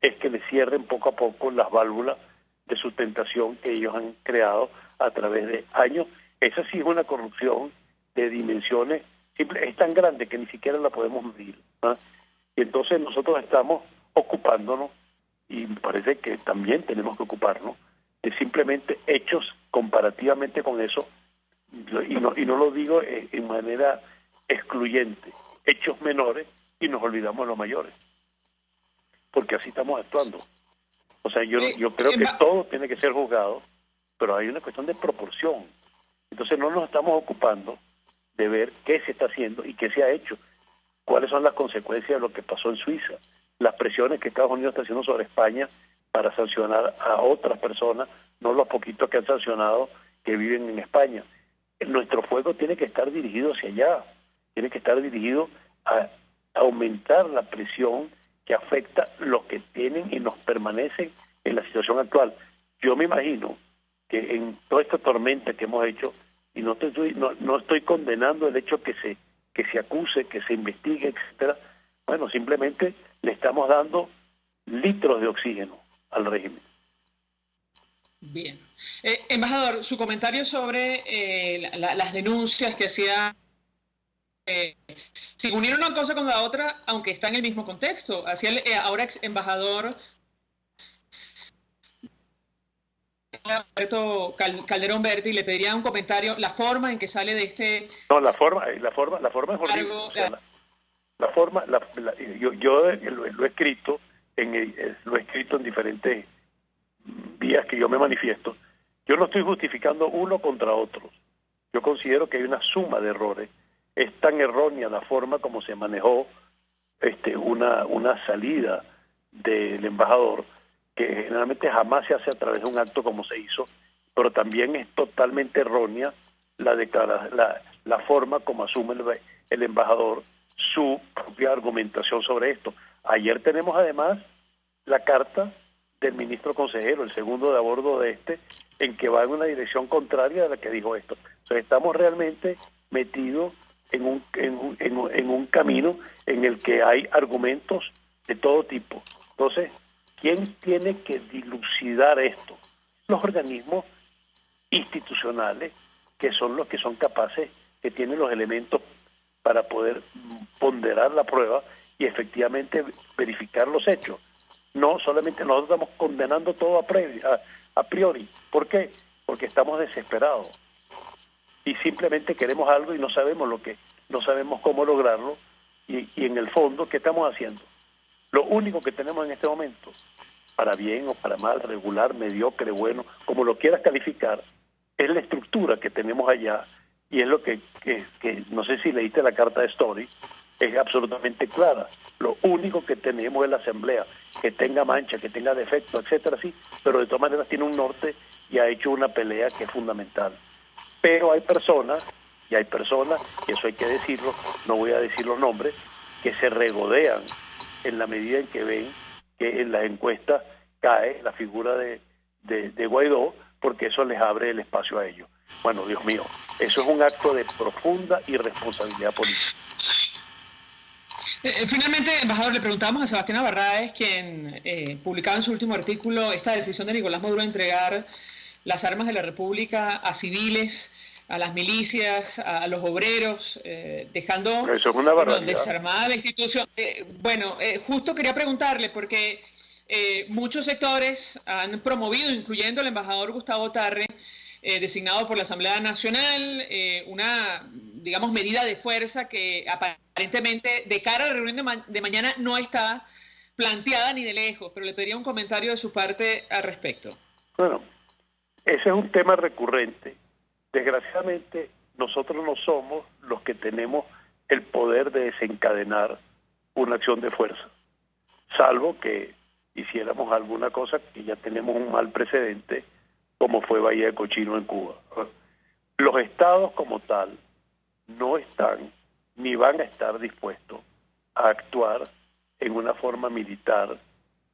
es que les cierren poco a poco las válvulas de sustentación que ellos han creado a través de años. Esa sí es una corrupción de dimensiones, es tan grande que ni siquiera la podemos medir, ¿no? Y entonces nosotros estamos ocupándonos, y me parece que también tenemos que ocuparnos, de simplemente hechos comparativamente con eso, y no lo digo en manera excluyente, hechos menores, y nos olvidamos de los mayores, porque así estamos actuando. O sea, yo creo que todo tiene que ser juzgado, pero hay una cuestión de proporción. Entonces no nos estamos ocupando de ver qué se está haciendo y qué se ha hecho, cuáles son las consecuencias de lo que pasó en Suiza, las presiones que Estados Unidos está haciendo sobre España para sancionar a otras personas, no los poquitos que han sancionado que viven en España. Nuestro fuego tiene que estar dirigido hacia allá, tiene que estar dirigido a aumentar la presión que afecta los que tienen y nos permanecen en la situación actual. Yo me imagino que en toda esta tormenta que hemos hecho, y no estoy condenando el hecho que se acuse, que se investigue, etcétera. Bueno, simplemente le estamos dando litros de oxígeno al régimen.
Bien. Embajador, su comentario sobre las denuncias que hacía, si unieron una cosa con la otra, aunque está en el mismo contexto, hacía el ahora ex embajador Alberto Calderón Berti, le pediría un comentario, la forma en que sale de este...
No, la forma es horrible. O sea, la forma, yo lo he escrito en diferentes vías que yo me manifiesto. Yo no estoy justificando uno contra otros. Yo considero que hay una suma de errores. Es tan errónea la forma como se manejó una salida del embajador, que generalmente jamás se hace a través de un acto como se hizo, pero también es totalmente errónea la forma como asume el embajador su propia argumentación sobre esto. Ayer tenemos además la carta del ministro consejero, el segundo de a bordo de en que va en una dirección contraria a la que dijo esto. Entonces estamos realmente metidos en un camino en el que hay argumentos de todo tipo. Entonces, ¿quién tiene que dilucidar esto? Los organismos institucionales, que son los que son capaces, que tienen los elementos para poder ponderar la prueba y efectivamente verificar los hechos. No solamente nosotros estamos condenando todo a priori. ¿Por qué? Porque estamos desesperados y simplemente queremos algo y no sabemos cómo lograrlo, y en el fondo, ¿qué estamos haciendo? Lo único que tenemos en este momento, para bien o para mal, regular, mediocre, bueno, como lo quieras calificar, es la estructura que tenemos allá, y es lo que no sé si leíste la carta de Story, es absolutamente clara. Lo único que tenemos es la asamblea, que tenga mancha, que tenga defecto, etcétera, sí, pero de todas maneras tiene un norte y ha hecho una pelea que es fundamental. Pero hay personas, y eso hay que decirlo, no voy a decir los nombres, que se regodean en la medida en que ven que en las encuestas cae la figura de Guaidó, porque eso les abre el espacio a ellos. Bueno, Dios mío, eso es un acto de profunda irresponsabilidad política.
Finalmente, embajador, le preguntamos a Sebastián Barraez, quien publicaba en su último artículo esta decisión de Nicolás Maduro de entregar las armas de la República a civiles, a las milicias, a los obreros, dejando desarmada la institución. Justo quería preguntarle, porque muchos sectores han promovido, incluyendo el embajador Gustavo Tarre, designado por la Asamblea Nacional, una, digamos, medida de fuerza que aparentemente de cara a la reunión de mañana no está planteada ni de lejos, pero le pediría un comentario de su parte al respecto.
Bueno, ese es un tema recurrente Desgraciadamente, nosotros no somos los que tenemos el poder de desencadenar una acción de fuerza, salvo que hiciéramos alguna cosa que ya tenemos un mal precedente, como fue Bahía de Cochino en Cuba. Los estados como tal no están ni van a estar dispuestos a actuar en una forma militar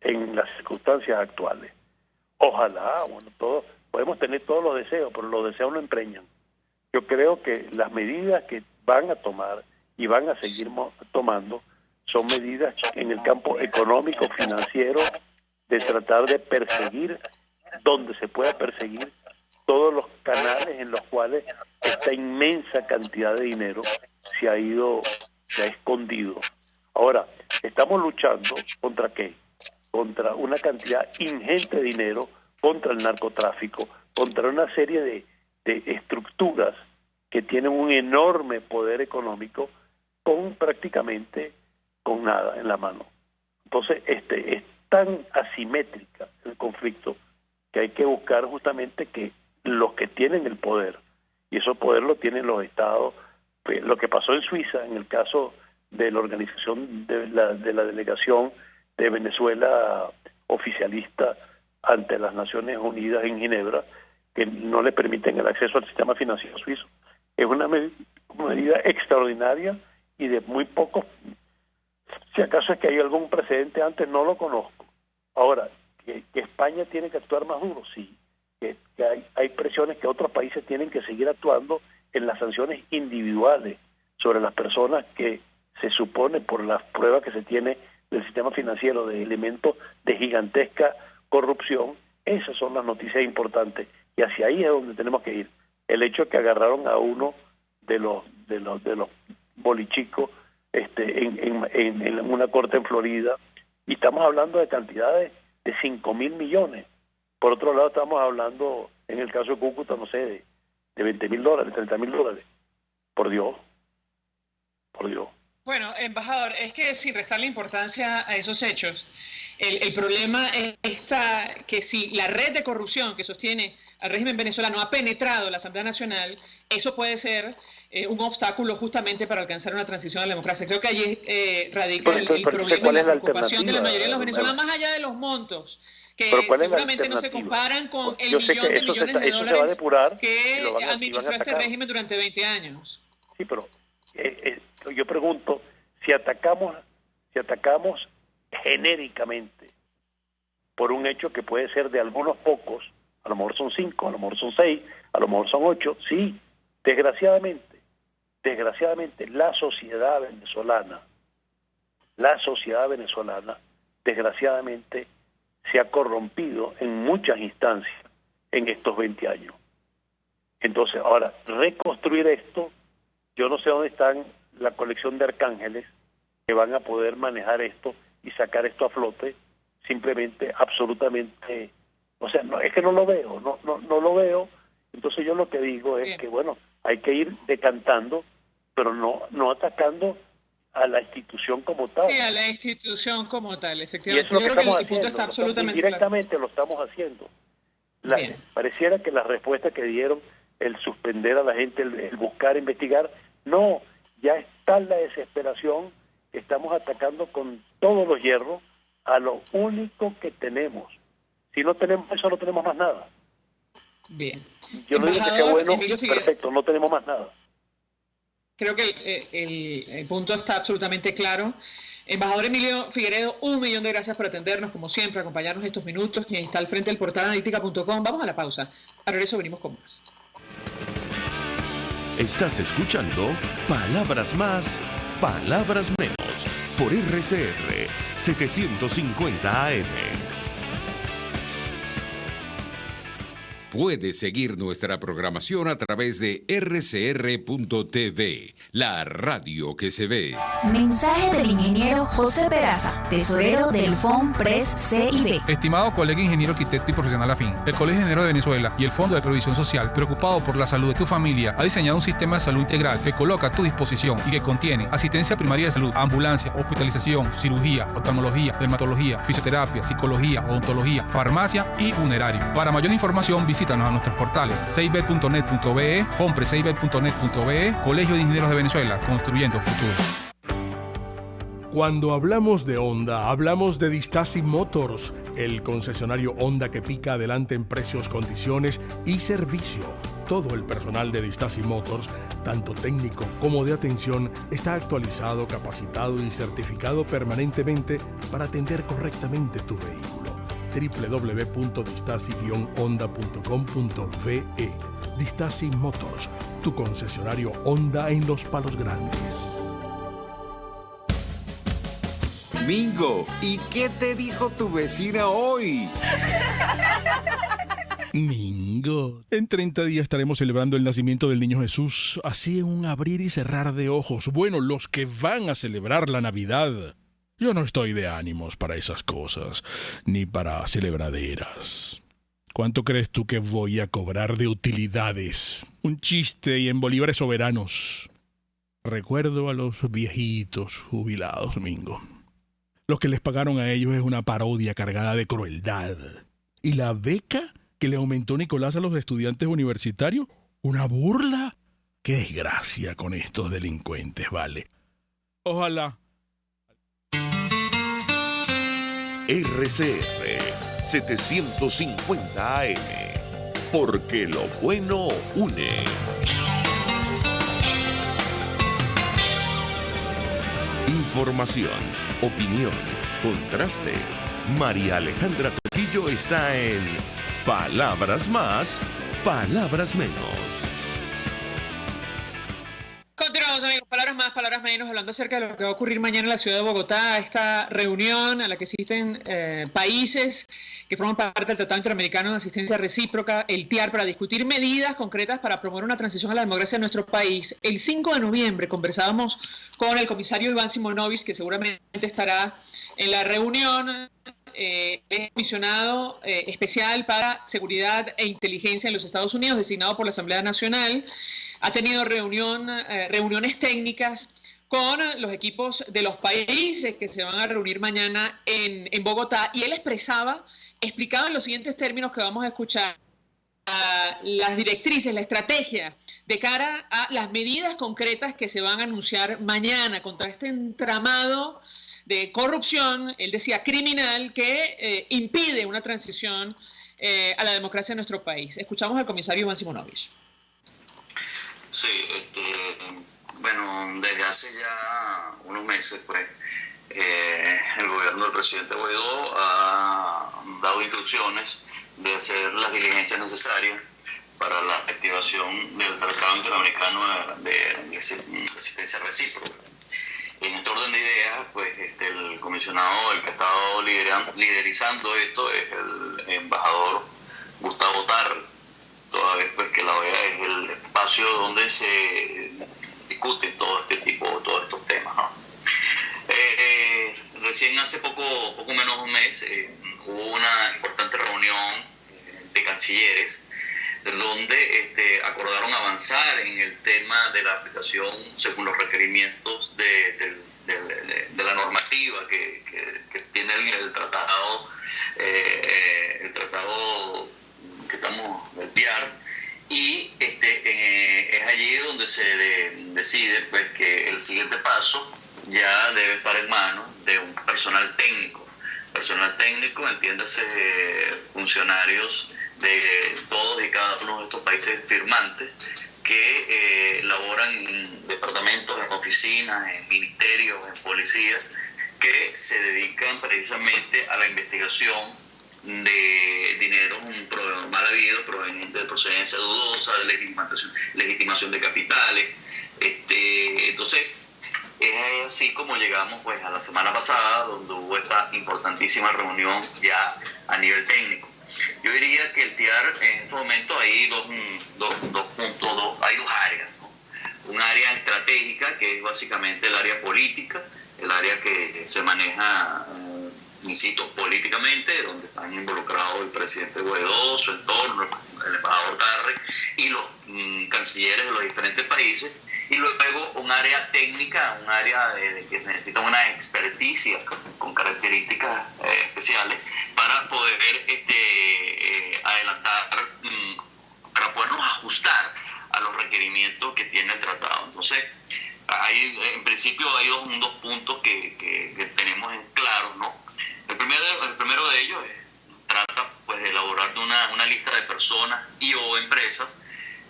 en las circunstancias actuales. Ojalá, bueno, todos podemos tener todos los deseos, pero los deseos no empreñan. Yo creo que las medidas que van a tomar y van a seguir tomando son medidas en el campo económico, financiero, de tratar de perseguir donde se pueda perseguir todos los canales en los cuales esta inmensa cantidad de dinero se ha escondido. Ahora, estamos luchando ¿contra qué? Contra una cantidad ingente de dinero, contra el narcotráfico, contra una serie de estructuras que tienen un enorme poder económico prácticamente con nada en la mano. Entonces, es tan asimétrica el conflicto que hay que buscar justamente que los que tienen el poder, y ese poder lo tienen los estados, lo que pasó en Suiza, en el caso de la organización de la delegación de Venezuela oficialista ante las Naciones Unidas en Ginebra, que no le permiten el acceso al sistema financiero suizo. Es una medida extraordinaria y de muy pocos, si acaso es que hay algún precedente antes, no lo conozco. Ahora, que España tiene que actuar más duro, sí, que hay presiones que otros países tienen que seguir actuando en las sanciones individuales sobre las personas que se supone por las pruebas que se tiene del sistema financiero de elementos de gigantesca corrupción. Esas son las noticias importantes y hacia ahí es donde tenemos que ir. El hecho de que agarraron a uno de los bolichicos en una corte en Florida, y estamos hablando de cantidades de 5.000 millones. Por otro lado, estamos hablando, en el caso de Cúcuta, no sé, de $20,000, $30,000. Por Dios.
Bueno, embajador, es que sin restarle importancia a esos hechos, el problema está que si la red de corrupción que sostiene al régimen venezolano ha penetrado la Asamblea Nacional, eso puede ser un obstáculo justamente para alcanzar una transición a la democracia. Creo que allí radica el problema y la preocupación de la mayoría de los venezolanos, más allá de los montos, que seguramente no se comparan con el millón de millones de dólares que administró este régimen durante 20 años.
Sí, pero yo pregunto, si atacamos genéricamente por un hecho que puede ser de algunos pocos, a lo mejor son 5, a lo mejor son 6, a lo mejor son 8, sí, desgraciadamente la sociedad venezolana desgraciadamente se ha corrompido en muchas instancias en estos 20 años. Entonces, ahora, reconstruir esto, yo no sé dónde están la colección de arcángeles que van a poder manejar esto y sacar esto a flote, simplemente, absolutamente, o sea, no, es que no lo veo, no lo veo. Entonces yo lo que digo es que, bueno, hay que ir decantando, pero no atacando a la institución como tal.
Sí, a la institución como tal, efectivamente.
Y eso es lo que estamos haciendo, está absolutamente directamente claro. Lo estamos haciendo. Pareciera que la respuesta que dieron, el suspender a la gente, el buscar, investigar, no, ya está la desesperación, estamos atacando con todos los hierros a lo único que tenemos. Si no tenemos eso, no tenemos más nada.
Bien.
Yo no digo que sea bueno, perfecto, no tenemos más nada.
Creo que el punto está absolutamente claro. Embajador Emilio Figueredo, 1.000.000 de gracias por atendernos, como siempre, acompañarnos estos minutos, quien está al frente del portal analítica.com. Vamos a la pausa. A regreso venimos con más.
Estás escuchando Palabras Más, Palabras Menos, por RCR 750 AM.
Puedes seguir nuestra programación a través de rcr.tv, la radio que se ve.
Mensaje del ingeniero José Peraza, tesorero del FOMPRES CIB.
Estimado colega ingeniero, arquitecto y profesional afín, el Colegio de Ingenieros de Venezuela y el Fondo de Previsión Social, preocupado por la salud de tu familia, ha diseñado un sistema de salud integral que coloca a tu disposición y que contiene asistencia primaria de salud, ambulancia, hospitalización, cirugía, oftalmología, dermatología, fisioterapia, psicología, odontología, farmacia y funerario. Para mayor información, visítanos a nuestros portales cib.net.be, fomprescib.net.be, Colegio de Ingenieros de Venezuela, construyendo futuro.
Cuando hablamos de Honda, hablamos de Distasi Motors, el concesionario Honda que pica adelante en precios, condiciones y servicio. Todo el personal de Distasi Motors, tanto técnico como de atención, está actualizado, capacitado y certificado permanentemente para atender correctamente tu vehículo. www.distasi-honda.com.ve. Distasi Motors, tu concesionario Honda en Los Palos Grandes.
Mingo, ¿y qué te dijo tu vecina hoy?
Mingo, en 30 días estaremos celebrando el nacimiento del niño Jesús, así en un abrir y cerrar de ojos. Bueno, los que van a celebrar la Navidad. Yo no estoy de ánimos para esas cosas, ni para celebraderas. ¿Cuánto crees tú que voy a cobrar de utilidades? Un chiste y en bolívares soberanos. Recuerdo a los viejitos jubilados, Mingo. Lo que les pagaron a ellos es una parodia cargada de crueldad. ¿Y la beca que le aumentó Nicolás a los estudiantes universitarios? ¿Una burla? ¡Qué desgracia con estos delincuentes, vale! Ojalá.
RCR 750 AM, porque lo bueno une. Información, opinión, contraste. María Alejandra Trujillo está en Palabras Más, Palabras Menos.
Continuamos, amigos. Palabras más, palabras menos, hablando acerca de lo que va a ocurrir mañana en la ciudad de Bogotá, esta reunión a la que asisten países que forman parte del Tratado Interamericano de Asistencia Recíproca, el TIAR, para discutir medidas concretas para promover una transición a la democracia en nuestro país. El 5 de noviembre conversábamos con el comisario Iván Simonovic, que seguramente estará en la reunión. Es comisionado especial para seguridad e inteligencia en los Estados Unidos, designado por la Asamblea Nacional. Ha tenido reuniones técnicas con los equipos de los países que se van a reunir mañana en Bogotá, y él explicaba en los siguientes términos que vamos a escuchar las directrices, la estrategia de cara a las medidas concretas que se van a anunciar mañana contra este entramado de corrupción, él decía criminal, que impide una transición a la democracia en nuestro país. Escuchamos al comisario Iván Simonovic.
Sí, bueno, desde hace ya unos meses, pues, el gobierno del presidente Guaidó ha dado instrucciones de hacer las diligencias necesarias para la activación del Tratado Interamericano de Asistencia Recíproca. En este orden de ideas, pues, el comisionado, el que ha estado liderizando esto, es el embajador Gustavo Tarre, toda vez pues que la OEA es el espacio donde se discuten todos estos temas, ¿no? Recién hace poco menos de un mes hubo una importante reunión de cancilleres donde acordaron avanzar en el tema de la aplicación según los requerimientos de la normativa que tiene el tratado que estamos del TIAR, y es allí donde se decide pues que el siguiente paso ya debe estar en manos de un personal técnico, entiéndase funcionarios de todos y cada uno de estos países firmantes que laboran en departamentos, en oficinas, en ministerios, en policías, que se dedican precisamente a la investigación de dinero mal habido, proveniente de procedencia dudosa, de legitimación de capitales. Entonces, es así como llegamos pues a la semana pasada, donde hubo esta importantísima reunión ya a nivel técnico. Yo diría que el TIAR en este momento hay dos puntos, hay dos áreas, ¿no? Un área estratégica, que es básicamente el área política, el área que se maneja, insisto, políticamente, donde están involucrados el presidente Guaidó, su entorno, el embajador Garre y los cancilleres de los diferentes países, y luego un área técnica, un área que necesita una experticia con características especiales para poder adelantar, para podernos ajustar a los requerimientos que tiene el tratado. Entonces, en principio hay dos puntos que tenemos en claro, ¿no? El primero de ellos trata pues, de elaborar una lista de personas y o empresas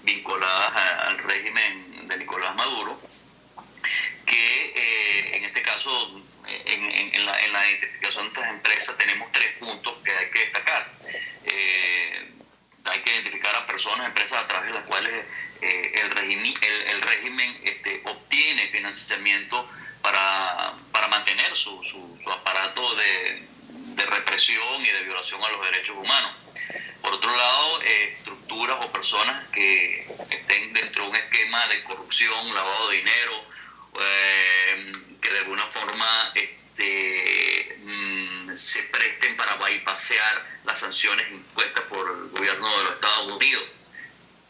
vinculadas al régimen de Nicolás Maduro, que en este caso, en la identificación de estas empresas tenemos 3 puntos que hay que destacar. Hay que identificar a personas, empresas a través de las cuales el régimen obtiene financiamiento para mantener su aparato de represión y de violación a los derechos humanos. Por otro lado, estructuras o personas que estén dentro de un esquema de corrupción, lavado de dinero, que de alguna forma se presten para bypassear las sanciones impuestas por el gobierno de los Estados Unidos,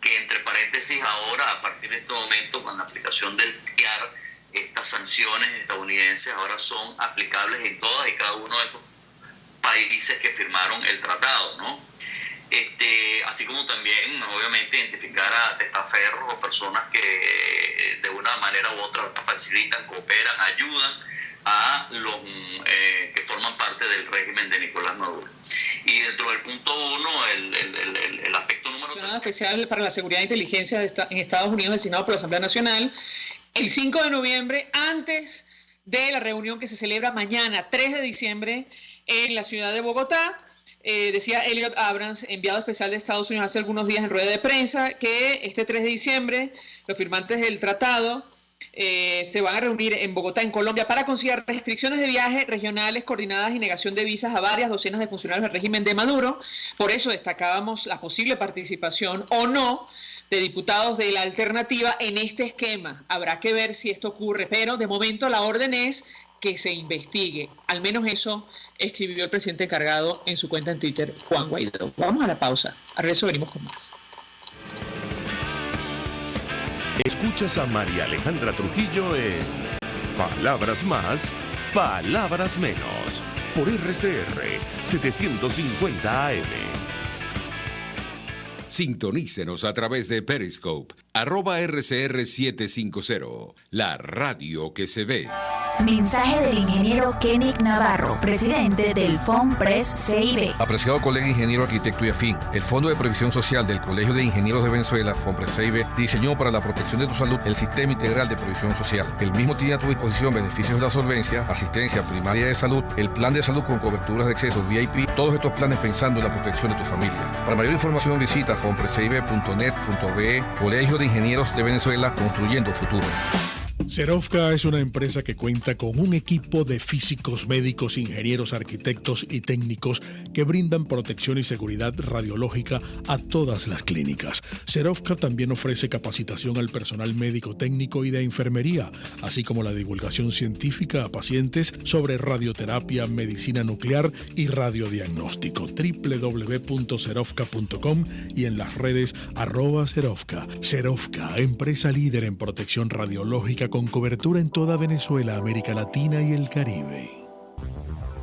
que entre paréntesis ahora, a partir de este momento, con la aplicación del TIAR, estas sanciones estadounidenses ahora son aplicables en todas y cada uno de estos países que firmaron el tratado, ¿no? Así como también, obviamente, identificar a testaferros o personas que de una manera u otra facilitan, cooperan, ayudan a los que forman parte del régimen de Nicolás Maduro. Y dentro del punto 1, el aspecto número 3...
especial para la seguridad e inteligencia en Estados Unidos, designado por la Asamblea Nacional, el 5 de noviembre, antes de la reunión que se celebra mañana, 3 de diciembre, en la ciudad de Bogotá. Decía Elliot Abrams, enviado especial de Estados Unidos hace algunos días en rueda de prensa, que este 3 de diciembre los firmantes del tratado se van a reunir en Bogotá, en Colombia, para conciliar restricciones de viaje regionales coordinadas y negación de visas a varias docenas de funcionarios del régimen de Maduro. Por eso destacábamos la posible participación o no de diputados de la alternativa en este esquema. Habrá que ver si esto ocurre, pero de momento la orden es que se investigue. Al menos eso escribió el presidente encargado en su cuenta en Twitter, Juan Guaidó. Vamos a la pausa. A regreso venimos con más.
Escuchas a María Alejandra Trujillo en Palabras Más, Palabras Menos, por RCR 750 AM.
Sintonícenos a través de Periscope, @RCR750, la radio que se ve.
Mensaje del ingeniero Kenick Navarro, presidente del FOMPRES CIB.
Apreciado colega ingeniero, arquitecto y afín, el Fondo de Previsión Social del Colegio de Ingenieros de Venezuela, FOMPRES CIB, diseñó para la protección de tu salud el Sistema Integral de Previsión Social. El mismo tiene a tu disposición beneficios de la solvencia, asistencia primaria de salud, el plan de salud con coberturas de acceso VIP, todos estos planes pensando en la protección de tu familia. Para mayor información visita fomprescib.net.be, Colegio de Ingenieros de Venezuela, construyendo futuro.
Serovka es una empresa que cuenta con un equipo de físicos, médicos, ingenieros, arquitectos y técnicos que brindan protección y seguridad radiológica a todas las clínicas. Serovka también ofrece capacitación al personal médico, técnico y de enfermería, así como la divulgación científica a pacientes sobre radioterapia, medicina nuclear y radiodiagnóstico. www.serovka.com y en las redes @Serovka. Serovka, empresa líder en protección radiológica con cobertura en toda Venezuela, América Latina y el Caribe.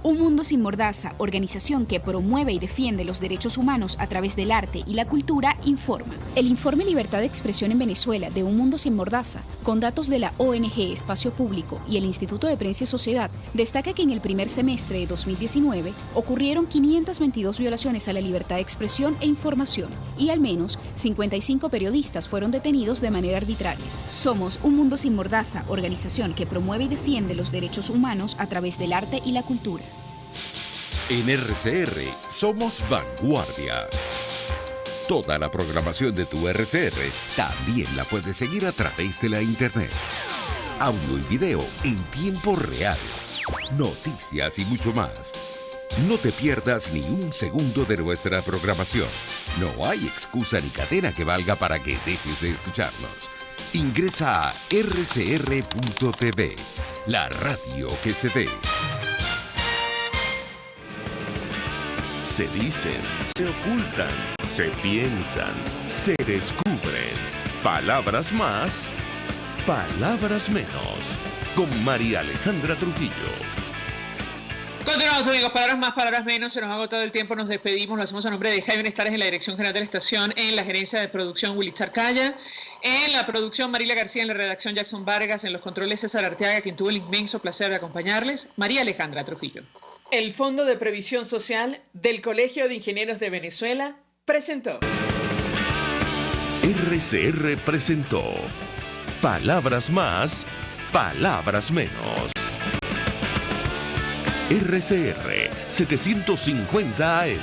Un Mundo Sin Mordaza, organización que promueve y defiende los derechos humanos a través del arte y la cultura, informa. El informe Libertad de Expresión en Venezuela de Un Mundo Sin Mordaza, con datos de la ONG Espacio Público y el Instituto de Prensa y Sociedad, destaca que en el primer semestre de 2019 ocurrieron 522 violaciones a la libertad de expresión e información y al menos 55 periodistas fueron detenidos de manera arbitraria. Somos Un Mundo Sin Mordaza, organización que promueve y defiende los derechos humanos a través del arte y la cultura.
En RCR somos vanguardia. Toda la programación de tu RCR también la puedes seguir a través de la internet. Audio y video en tiempo real. Noticias y mucho más. No te pierdas ni un segundo de nuestra programación. No hay excusa ni cadena que valga para que dejes de escucharnos. Ingresa a rcr.tv, la radio que se ve. Se dicen, se ocultan, se piensan, se descubren. Palabras más, palabras menos. Con María Alejandra Trujillo.
Continuamos, amigos. Palabras más, palabras menos. Se nos ha agotado el tiempo. Nos despedimos. Lo hacemos a nombre de Jaime Estares en la dirección general de la estación, en la gerencia de producción Willy Charcaya, en la producción Mariela García, en la redacción Jackson Vargas, en los controles César Arteaga, quien tuvo el inmenso placer de acompañarles, María Alejandra Trujillo. El Fondo de Previsión Social del Colegio de Ingenieros de Venezuela presentó.
RCR presentó Palabras más, palabras menos. RCR 750 AM.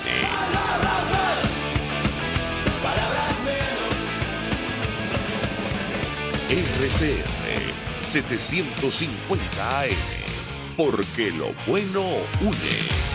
RCR 750 AM. Porque lo bueno une.